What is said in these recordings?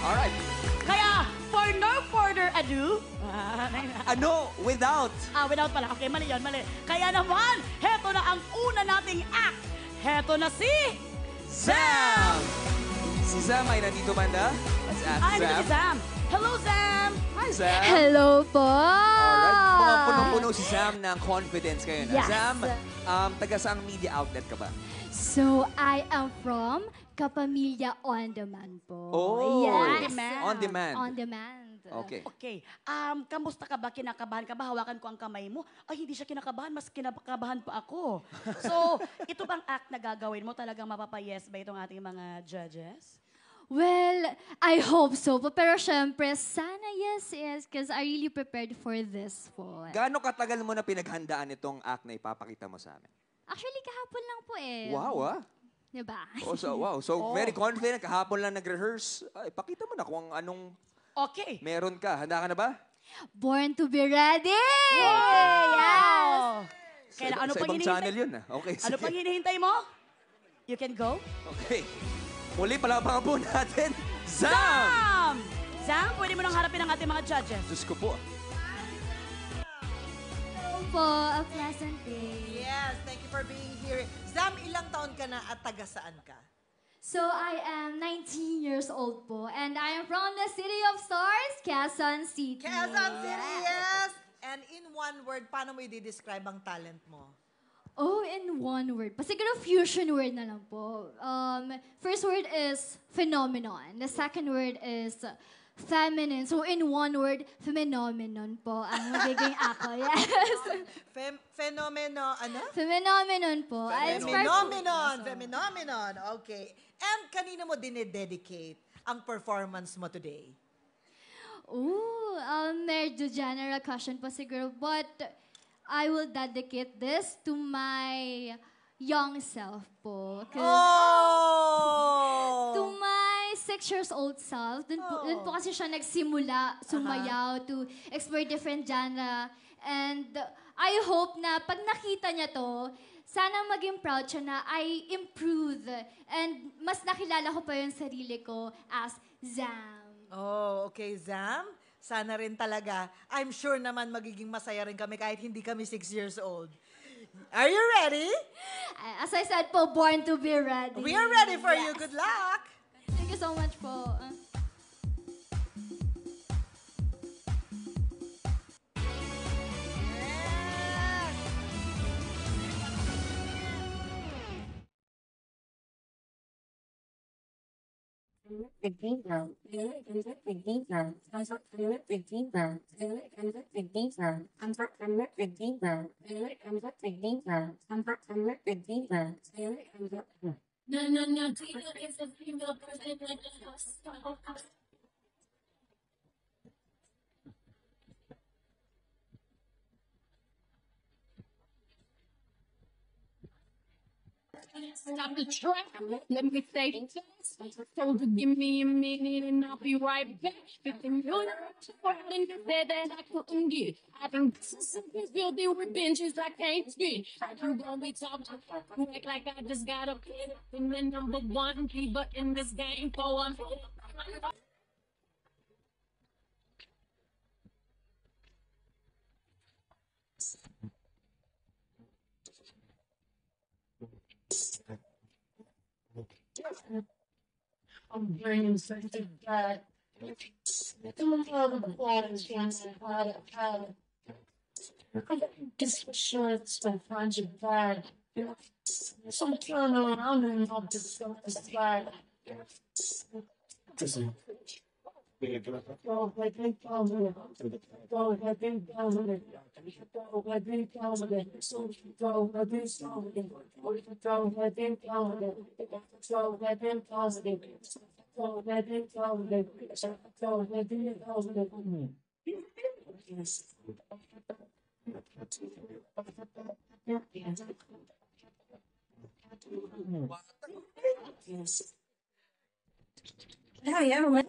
Alright. Kaya, for no further ado, Ano? Without. without pala. Okay, mali yun, mali. Kaya naman, heto na ang una nating act. Heto na si... Sam! Si Sam ay nandito banda. Let's ask Nandito Sam. si Sam. Hello, Sam! Hi, Sam. Hello po! Alright. Mga punong-puno si Sam ng confidence ngayon. Yes. Sam, taga saang media outlet ka ba? So, I am from Kapamilya On Demand po. Oh! Yes. On demand. On Demand. Okay. Okay. Kamusta ka ba? Kinakabahan ka ba? Hawakan ko ang kamay mo. Ay, hindi siya kinakabahan. Mas kinakabahan pa ako. So, ito bang act na gagawin mo? Talagang mapapayes ba itong ating mga judges? Well, I hope so po. Pero syempre, sana yes, because I really prepared for this po. Gaano katagal mo na pinaghandaan itong act na ipapakita mo sa amin? Actually, kahapon lang po eh. Wow, ah. Diba? Wow. So, very confident. Kahapon lang nag-rehearse. Ay, pakita mo na kung anong Okay. meron ka. Handa ka na ba? Born to be ready! Yes! Kaya ano Sa pang ibang hinihintay? channel yun, ah. Okay, Ano sige. pang hinihintay mo? You can go. Okay. Muli, palapakan po natin. Sam! Sam! Sam, pwede mo nang harapin ang ating mga judges. Diyos ko po. Hello po, a pleasant day. Yes, thank you for being here. Zam, ilang taon ka na at taga saan ka? So, I am 19 years old po, and I am from the City of Stars, Quezon City. Quezon City, yes! And in one word, paano mo i-describe ang talent mo? Oh, in one word. Siguro fusion word na lang po. First word is phenomenon. The second word is feminine. So, in one word, phenomenon po ang magiging ako. Yes. Fenomeno, ano? Phenomenon po. Phenomenon. Okay. And kanina mo dinededicate ang performance mo today? Ooh, medyo general question po siguro. But I will dedicate this to my young self po. To my 6 years old self. Dun po kasi siya nagsimula, sumayaw, to explore different genre. And I hope na pag nakita niya to, sana maging proud siya na I improved and mas nakilala ko pa yung sarili ko as Zam. Oh, okay, Zam. Sana rin talaga. I'm sure naman magiging masaya rin kami kahit hindi kami 6 years old. Are you ready? As I said po, born to be ready. We are ready for you. Good luck. Thank you so much po. Stop the track. Let me say this. So give me a minute and I'll be right back. 15 million and you said that I couldn't get. I think this is building with benches I can't spit. You gonna be talking like I just got a pin. And the number one key but in this game for one. I'm bringing such a bad. Guess for sure it's my find you bad. So I'm turning around and I'll just go to slide. Go ahead and down with it. Go ahead and down with it. Go ahead and down with it. So go ahead and down with it. Go ahead and down with it. Go ahead and down with it. Go ahead and down with it. Go ahead and down with it. Oh, yeah.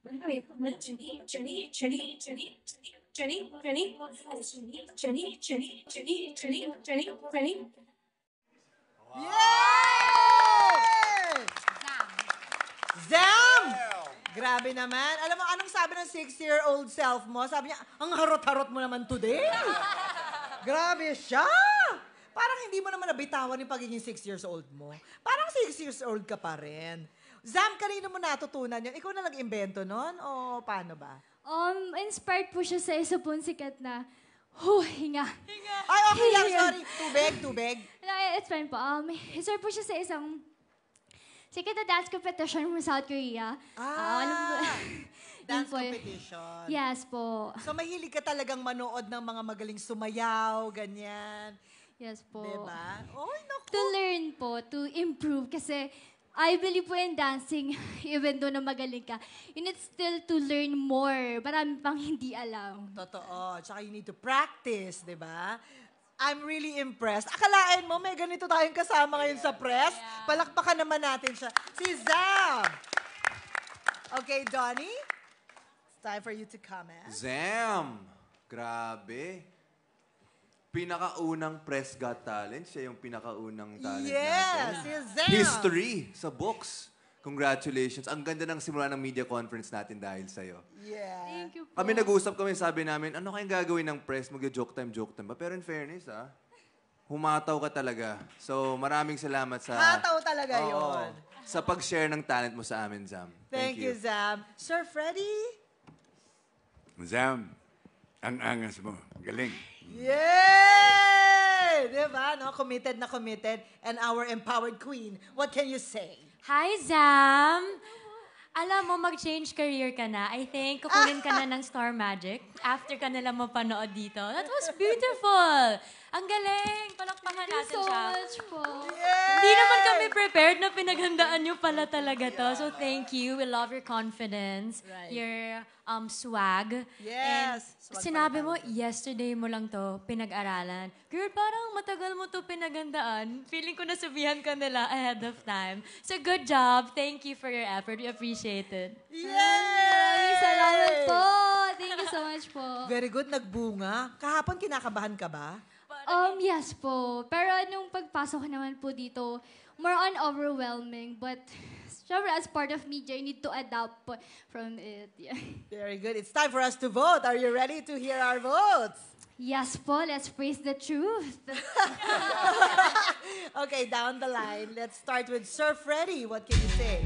Yay! Zam! Grabe naman. Alam mo, anong sabi ng 6-year-old self mo? Sabi niya, ang harot-harot mo naman today. Grabe siya! Parang hindi mo naman nabitawan yung pagiging 6 years old mo. Parang 6 years old ka pa rin. Zam, kanino mo natutunan yun? Ikaw na nag-imbento nun? O paano ba? Inspired po siya sa isa pong sikat na, hinga. Ay, okay lang. Sorry. Tubig. No, it's fine po. Inspired po siya sa isang sikat na dance competition from South Korea. Alam mo, Dance yun po. competition. Yes po. So, mahilig ka talagang manood ng mga magaling sumayaw, ganyan. Yes po. Diba? Oy, naku. To learn po, to improve. Kasi I believe po in dancing, even though na magaling ka, you need still to learn more. Marami pang hindi alam. Totoo. Tsaka you need to practice, di ba? I'm really impressed. Akalain mo, may ganito tayong kasama ngayon sa press. Palakpakan naman natin siya. Si Zam! Okay, Donnie? It's time for you to comment. Zam! Grabe. Pinakaunang Press Got Talent. Siya yung pinakaunang talent Yes! natin. Si Zam! History sa books. Congratulations. Ang ganda ng simula ng media conference natin dahil sa'yo. Yeah. Thank you po. Kami nag-usap kami, sabi namin, ano kayang gagawin ng press? Mag-joke time ba? Pero in fairness, humataw ka talaga. So, maraming salamat sa... Hataw talaga Oo, yon. sa pag-share ng talent mo sa amin, Zam. Thank you, Zam. Sir Freddy? Zam, ang angas mo. Galing. Yay! Diba, no? Committed na committed. And our empowered queen. What can you say? Hi, Zam! Alam mo, mag-change career ka na. I think kukunin ka na ng Star Magic after ka nila mapanood dito. That was beautiful! Ang galing! Palakpakan Thank you natin so siya. much po. Hindi naman kami prepared na pinaghandaan nyo pala talaga to. So thank you. We love your confidence, your swag. Yes. And sinabi mo, yesterday mo lang to pinag-aralan. Girl, parang matagal mo to pinaghandaan. Feeling ko nasabihan ka nila ahead of time. So good job. Thank you for your effort. We appreciate it. Yay! Salamat po. Thank you so much po. Very good. Nagbunga. Kahapon, kinakabahan ka ba? Yes po. Pero nung pagpasok naman po dito, more on overwhelming. But, syempre, as part of media, you need to adapt po from it. Yeah. Very good. It's time for us to vote. Are you ready to hear our votes? Yes po, let's praise the truth. Okay, down the line. Let's start with Sir Freddy. What can you say?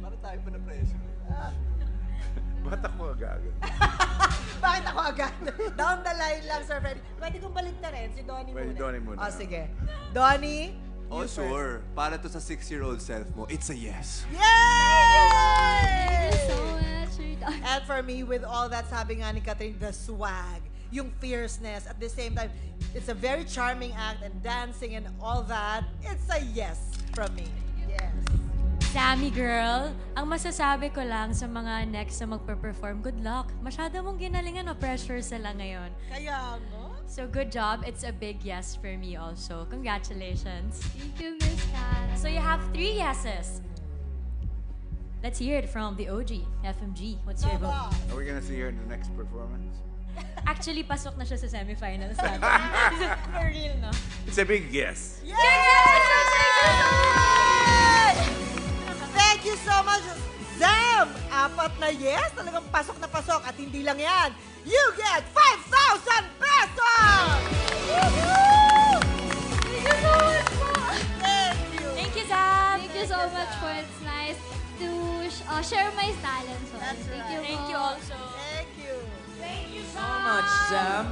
Para tayo pa na-pressure. Ba't ako agad? Bakit ako agad? Down the line lang, Sir Freddy. Pwede kong balik na rin. Si Donnie Pwede, muna. Donnie muna. Oh, sige. Donnie? Oh, you first. sure. Para to sa 6-year-old self mo, it's a yes. Yay! Thank you so much, Sir Don. And for me, with all that, sabi nga ni Catherine, the swag, yung fierceness, at the same time, it's a very charming act and dancing and all that. It's a yes from me. Yes. Sammy girl, ang masasabi ko lang sa mga next na magpe-perform, good luck. Masyado mong ginalingan o pressure sila ngayon. Kaya nga. So good job. It's a big yes for me also. Congratulations. Thank you, Miss Kat. So you have 3 yeses. Let's hear it from the OG, FMG. What's your vote? Are we gonna see her in the next performance? Actually, pasok na siya sa semifinals natin. For real, no? It's a big yes. Thank you so much, Zam! 4 na yes, talagang pasok na pasok. At hindi lang yan, you get 5,000 pesos! Woohoo! Thank you so much po. Thank you. Thank you, Sam. Thank you so much po. It's nice to share my talents. That's Thank right. you Thank po. you also. Thank you. So much, Zam.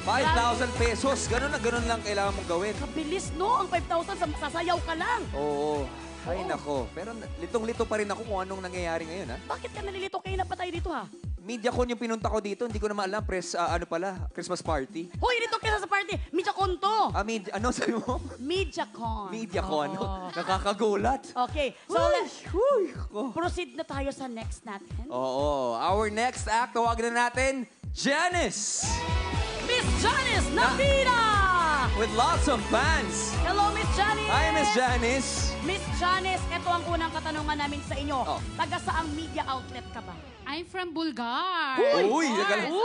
5,000 pesos. Ganun na ganun lang kailangan mong gawin. Kabilis, no? Ang 5,000, sasayaw ka lang. Oo. Ay, nako. Pero litong-lito pa rin ako kung anong nangyayari ngayon, ha? Bakit ka nalilito? Kayo na pa tayo dito, ha? MediaCon yung pinunta ko dito. Hindi ko naman alam. Christmas party. Hoy, dito kayo sa party. MediaCon to. Ano sabi mo? MediaCon. MediaCon. Oo. Nakakagulat. Okay, so proceed na tayo sa next natin. Oo. Our next act, tawagan na natin, Janice! Miss Janice Navina! with lots of fans. Hello, Miss Janice! Hi, Miss Janice. Miss Janice, ito ang unang katanungan namin sa inyo. Oh. Taga saang media outlet ka ba? I'm from Bulgar. Uy! Paano?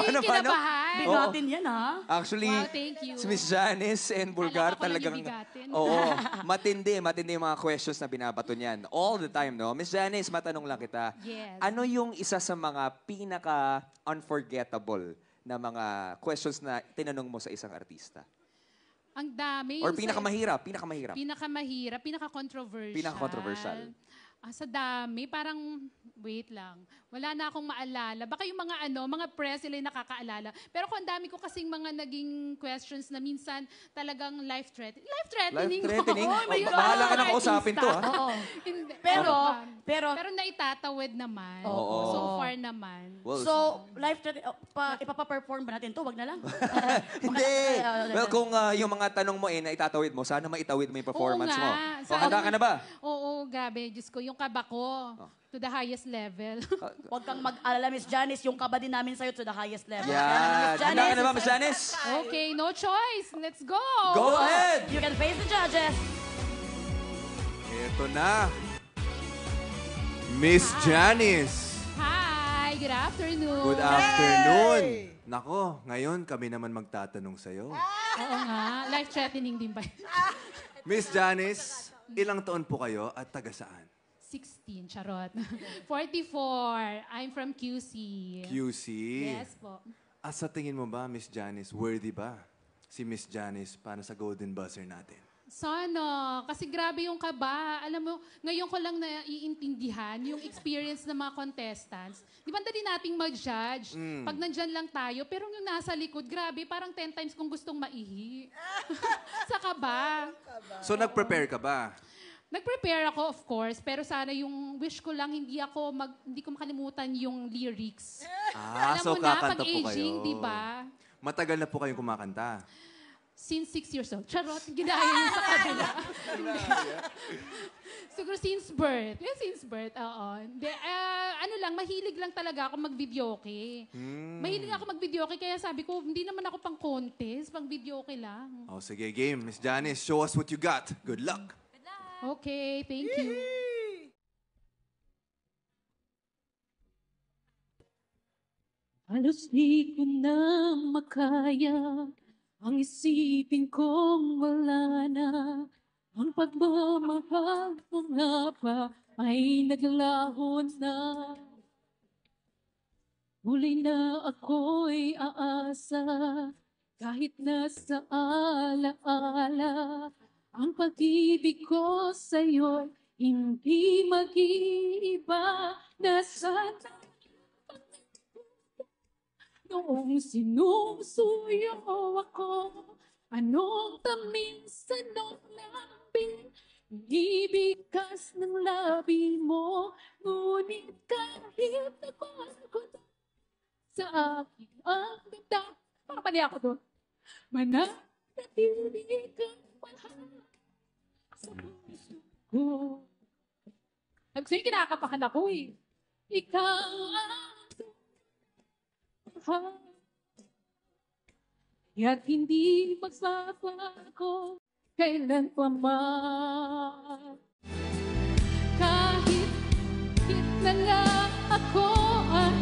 Kinabahan. Bigatin yan, ha? Actually, Wow, thank you. si Miss Janice and Bulgar Akala ko lang talagang... yung bigatin. Oo, matindi yung mga questions na binabato niyan. All the time, no? Miss Janice, matanong lang kita. Yes. Ano yung isa sa mga pinaka-unforgettable na mga questions na tinanong mo sa isang artista? Ang dami. Or yung pinakamahirap? Pinakamahirap, pinaka-controversial. Pinaka-controversial. Sa dami, parang, wait lang. Wala na akong maalala. Baka yung mga press sila yung nakakaalala. Pero kung ang dami ko kasing mga naging questions na minsan talagang life-threatening. Life-threatening? Life-threatening? Oo, may Bahala ka mga na kausapin to, ha? Oo. Hindi. Pero, Pero naitatawid naman. Oo. So far naman. Well, so, live ipapa-perform ba natin to? Wag na lang. hindi. Well, kung yung mga tanong mo na itatawid mo, sana maitawid mo yung performance mo. O, handa ka na ba? Oo, grabe. Diyos ko, yung kaba ko. To the highest level. Huwag kang mag-alala, Miss Janice. Yung kaba din namin sa'yo to the highest level. Yan. Handa ka na ba, Miss Janice? Okay, no choice. Let's go. Go ahead! You can face the judges. Ito na. Miss Janice. Hi, good afternoon. Good afternoon. Nako, ngayon kami naman magtatanong sa'yo. Oo nga, life-threatening din ba? Miss Janice, ilang taon po kayo at taga saan? 16, charot. 44. I'm from QC. QC. Yes po. Sa tingin mo ba, Miss Janice, worthy ba si Miss Janice para sa Golden Buzzer natin? Sana. Kasi grabe yung kaba. Alam mo, ngayon ko lang naiintindihan yung experience ng mga contestants. Di ba dali nating mag-judge? Pag nandyan lang tayo, pero yung nasa likod, grabe, parang 10 times kung gustong maihi. Sa kaba. So, nag-prepare ka ba? Nag-prepare ako, of course, pero sana yung wish ko lang, hindi ko makalimutan yung lyrics. Alam so mo na, kakanta po pag-aging, kayo. di ba? Matagal na po kayong kumakanta. Since 6 years old. Charot, ginaya yun sa kanila. Siguro since birth. Yeah, since birth, oo. Mahilig lang talaga ako mag-videoke. Mahilig ako mag-videoke, kaya sabi ko, hindi naman ako pang contest, pang videoke lang. Oh, sige, game. Miss Janice, show us what you got. Good luck. Okay, thank you. Halos di ko na makaya ang isipin kong wala na. Ang pagmamahal ko nga pa ay naglaho na. Huli na ako'y aasa kahit nasa alaala. Ang pag-ibig ko sa'yo'y hindi mag-iiba. Nasaan noong sinusuyo ako, anong tamis, anong lambing, ibigkas ng labi mo, ngunit kahit ako sa akin ang ganda. Pakapali ako doon. Manatili kang mahal sa puso ko. Sabi ko sa'yo, kinakapahan ako eh. Ikaw ang at hindi magbabago kailan pa man. Kahit na nga ako ay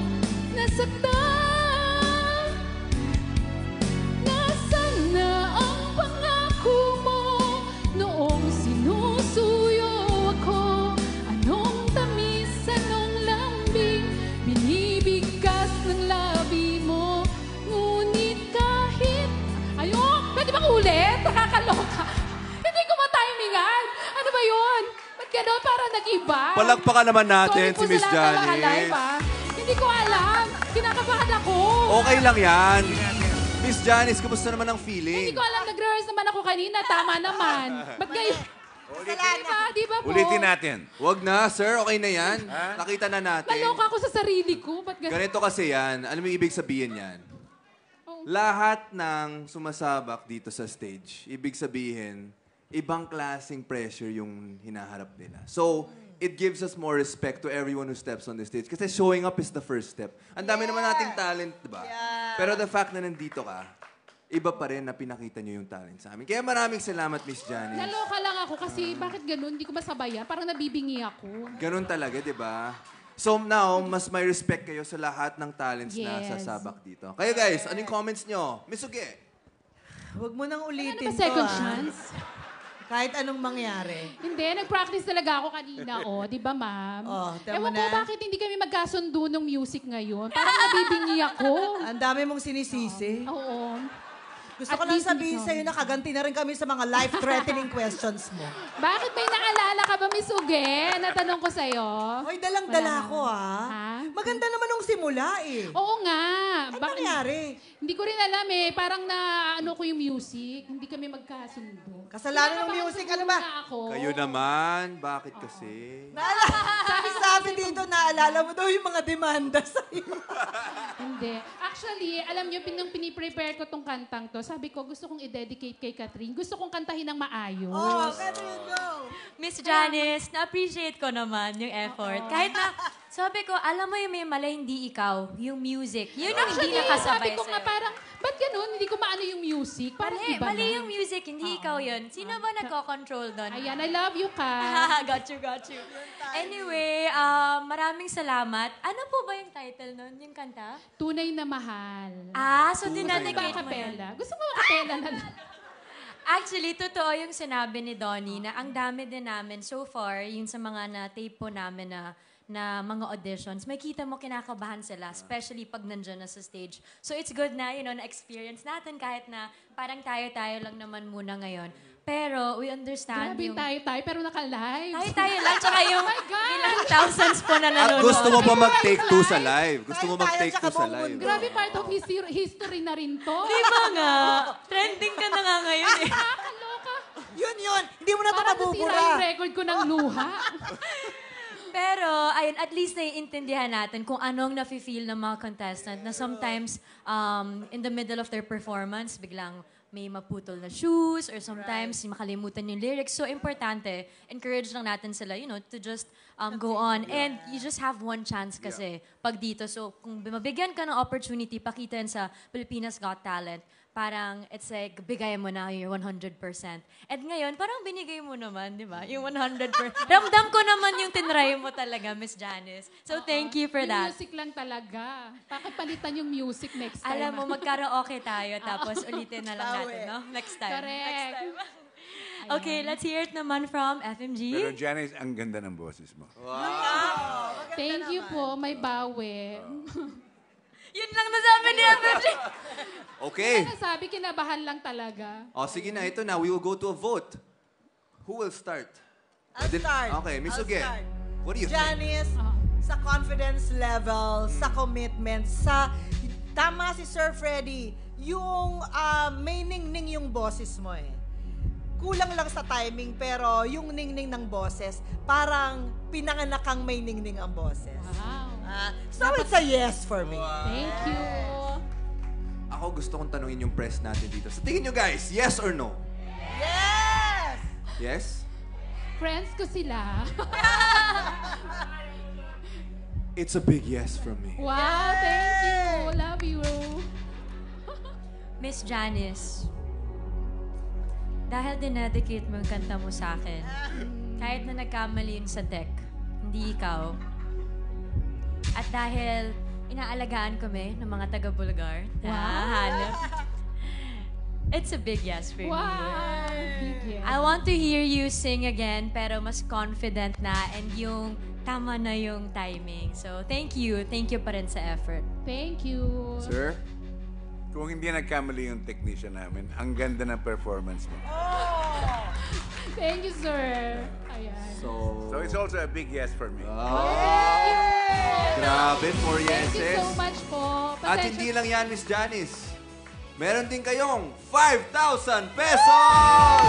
nasaktan, nasan na ang pangako mo noong sinusuyo ako? Anong tamis, anong lambing, binibigkas ng labi mo, ngunit kahit pwede bang ulit? Nakakaloka. Hindi ko matimingan. Ano ba yun? Ba't gano'n? Parang nag-iba. Palakpakan naman natin si Miss Janice. Janice. Hindi ko alam. Kinakabahan ako. Okay lang yan. Miss Janice, kumusta naman ang feeling? Hindi ko alam. Nag-rehearse naman ako kanina. Tama naman. Ba't gayon? Di ba po? Ulitin natin. Wag na, sir. Okay na yan. Nakita na natin. Naloka ako sa sarili ko. Ba't gayon? Ganito kasi yan. Alam mo yung ibig sabihin yan? Lahat ng sumasabak dito sa stage, ibig sabihin, ibang klaseng pressure yung hinaharap nila. So, it gives us more respect to everyone who steps on the stage. Kasi showing up is the first step. Ang dami naman nating talent, di ba? Pero the fact na nandito ka, iba pa rin na pinakita nyo yung talent sa amin. Kaya maraming salamat, Miss Janice. Naloka lang ako kasi bakit ganun? Hindi ko masabayan. Parang nabibingi ako. Ganun talaga, di ba? So now, mas may respect kayo sa lahat ng talents na Yes. sasabak dito. Kayo guys, ano yung comments nyo? Miss Uge. Huwag mo nang Ano ulitin ba to, second ah. chance? Kahit anong mangyari. Hindi, nag-practice talaga ako kanina, di ba, ma'am? Oh, tama Ewan ko na. bakit hindi kami magkasundo ng music ngayon. Parang nabibingi ako. Ang dami mong sinisisi. Oo. Gusto ko At lang least sabihin ikaw. sa'yo na kaganti na rin kami sa mga life-threatening questions mo. Bakit may naalala ka ba, Miss Uge? Natanong ko sa'yo. Hoy, dalang-dala Wala ko, Ha? Maganda naman nung simula, eh. Oo nga. Ano Bakit- nangyari? Hindi ko rin alam eh. Parang ko yung music. Hindi kami magkasundo. Kasalanan ng music, ano ba? Nga ako. Kayo naman, bakit kasi? Sabi dito, naalala mo daw yung mga demanda sa'yo. Hindi. Actually, alam niyo, nung piniprepare ko tong kantang to, sabi ko, gusto kong i-dedicate kay Catherine. Gusto kong kantahin ng maayos. Oh, Catherine, go! Miss Janice, na-appreciate ko naman yung effort. Kahit na, sabi ko, alam mo yung may mala, hindi ikaw, yung music. Yun ang hindi Actually, nakasabay sabi ko nga sa'yo. parang, ba't ganun? Hindi ko maano yung music. Parang Mali, iba mali na. yung music, hindi ikaw yun. Sino ba nagko-control doon? Ayan, I love you, ka. got you. Anyway, maraming salamat. Ano po ba yung title nun, yung kanta? Tunay na mahal. So Gusto mo dinadicate ba mo yun? kapela? Gusto mo kapela na lang? Actually, totoo yung sinabi ni Donnie na ang dami din namin so far, yung sa mga na-tape po namin na mga auditions, may kita mo kinakabahan sila, especially pag nandyan na sa stage. So it's good na, na-experience natin kahit na parang tayo-tayo lang naman muna ngayon. Pero we understand Grabe yung tayo-tayo, pero naka-live. Tayo-tayo lang, tsaka yung Oh my God! ilang thousands po na At nanonood. gusto mo pa mag-take two sa live. Gusto mo Tayo-tayo, mag-take tsaka two sa buong live. mundo. Grabe, part of history na rin to. Di ba nga? Trending ka na nga ngayon eh. Nakakaloka. Yun. Hindi mo na ito Parang nasira mabubura. yung record ko ng luha. Pero, ayun, at least naiintindihan natin kung anong nafe-feel ng mga contestant na sometimes in the middle of their performance, biglang may maputol na shoes or sometimes makalimutan yung lyrics. So, importante, encourage lang natin sila, to just go on. And you just have one chance kasi pag dito. So, kung mabigyan ka ng opportunity, pakita yan sa Pilipinas Got Talent, parang it's like, bigay mo na yung 100%. And ngayon, parang binigay mo naman, di ba? Yung 100%. Ramdam ko naman yung tinry mo talaga, Miss Janice. So, thank you for Yung that. music lang talaga. Pakipalitan yung music next time. Alam mo, magkaraoke tayo, tapos ulitin na lang natin, no? Next time. Correct. Okay, let's hear it naman from FMG. Pero Janice, ang ganda ng boses mo. Thank you po, may bawi. Yun lang nasabi ni FMG. Okay. Sabi, kinabahan lang talaga. O, sige na. Ito na. We will go to a vote. Who will start? I'll start. Okay, Miss I'll Uge. start. What do you think? Janice, sa confidence level, sa commitment, tama si Sir Freddy, yung may ningning yung boses mo eh. Kulang lang sa timing, pero yung ningning ng boses, parang pinanganak kang may ningning ang boses. Wow. So it's a yes for me. Thank you. Ako gusto kong tanungin yung press natin dito. Sa tingin nyo guys, yes or no? Yes! Yes? Friends ko sila. It's a big yes from me. Wow, thank you. Love you. Miss Janice, dahil dinedicate mo yung kanta mo sa akin, kahit na nagkamali yun sa deck, hindi ikaw. At dahil inaalagaan kami ng mga taga-Bulgar, hanap, it's a big yes for me. Wow. Big yes. I want to hear you sing again, pero mas confident na and yung tama na yung timing. So, thank you. Thank you pa rin sa effort. Thank you. Sir, kung hindi nagkamali yung technician namin, ang ganda ng performance mo. Thank you, sir. Ayan. So it's also a big yes for me. Grabe, 4 Thank you yeses. so much po. At Pasensya- hindi lang yan, Miss Janice. Meron din kayong 5,000 pesos!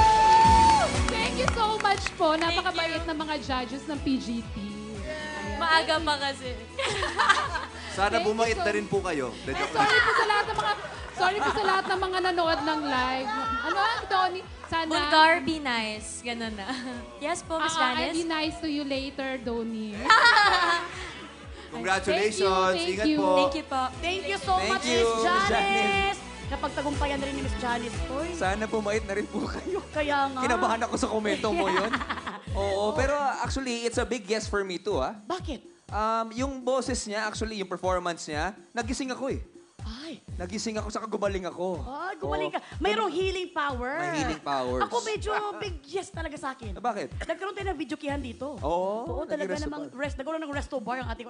Thank you so much po. Napakabait na mga judges ng PGT. Ayan. Maaga pa kasi. Sana Thank you bumait so- na rin po kayo. De, joke lang. Sorry po sa lahat ng mga nanood ng live. Ano ang Donnie? Sana... Bulgar, be nice. Ganun na. Yes po, Miss I'll Janice. be nice to you later, Donnie. Congratulations. Thank Ingat you. po. Thank you po. Thank you so Thank much, you, Miss Miss Janice. Janice. napagtagumpayan na rin ni Miss Janice Toy. Sana pumait na rin po kayo. Kaya nga. Kinabahan ako sa komento mo yun. Oo, pero actually, it's a big yes for me too, ah. Bakit? Yung boses niya, actually, yung performance niya, nagising ako eh. Ay. Nagising ako, saka gumaling ako. Ay, gumaling Oo. ka. Mayroong healing power. May healing powers. Ako medyo big yes talaga sa akin. Bakit? Nagkaroon tayo ng videokihan dito. Oo, Oo, talaga nag-resto namang bar. nagkaroon ng resto bar ang ating...